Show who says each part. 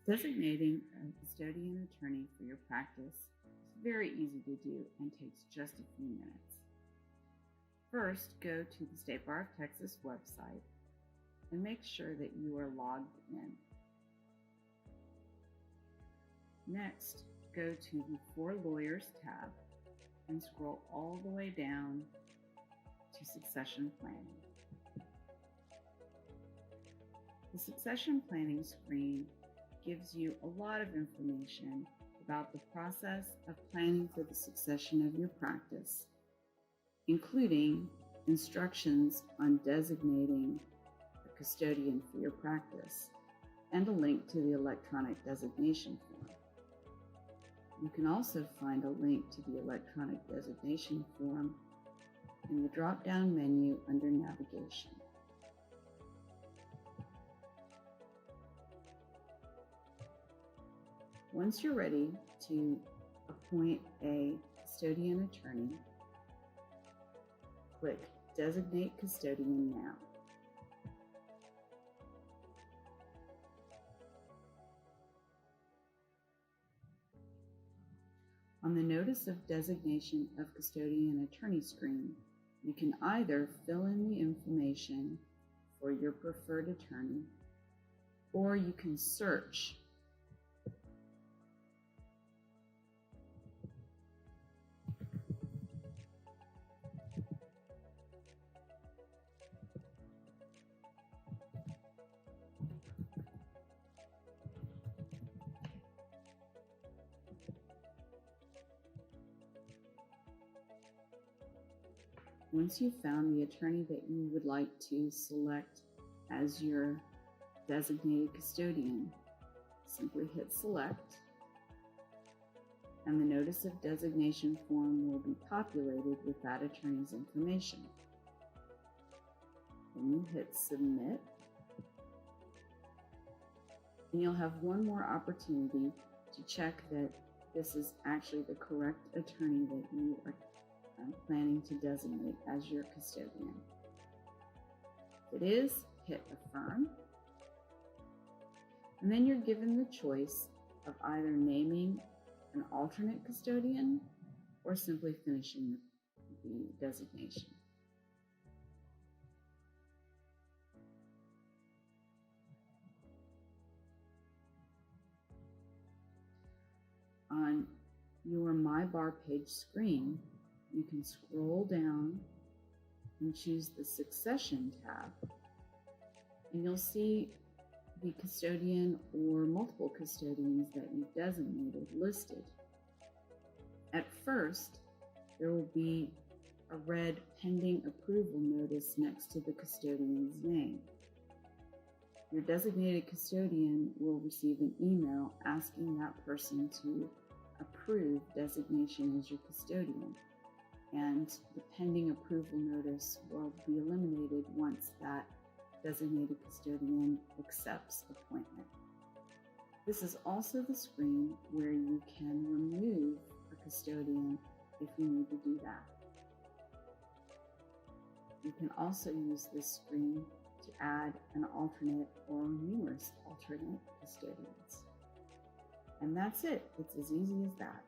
Speaker 1: Designating a custodian attorney for your practice is very easy to do and takes just a few minutes. First, go to the State Bar of Texas website and make sure that you are logged in. Next, go to the For Lawyers tab and scroll all the way down to Succession Planning. The Succession Planning screen gives you a lot of information about the process of planning for the succession of your practice, including instructions on designating a custodian for your practice and a link to the electronic designation form. You can also find a link to the electronic designation form in the drop-down menu under Navigation. Once you're ready to appoint a custodian attorney, click Designate Custodian Now. On the Notice of Designation of Custodian Attorney screen, you can either fill in the information for your preferred attorney, or you can search Once you've found the attorney that you would like to select as your designated custodian, simply hit Select, and the Notice of Designation form will be populated with that attorney's information. Then you hit Submit, and you'll have one more opportunity to check that this is actually the correct attorney that you are planning to designate as your custodian. If it is, hit Affirm, and then you're given the choice of either naming an alternate custodian or simply finishing the designation. On your My Bar page screen, you can scroll down and choose the Succession tab, and you'll see the custodian or multiple custodians that you've designated listed. At first, there will be a red Pending Approval notice next to the custodian's name. Your designated custodian will receive an email asking that person to approve designation as your custodian, and the pending approval notice will be eliminated once that designated custodian accepts appointment. This is also the screen where you can remove a custodian if you need to do that. You can also use this screen to add an alternate or numerous alternate custodians. And that's it. It's as easy as that.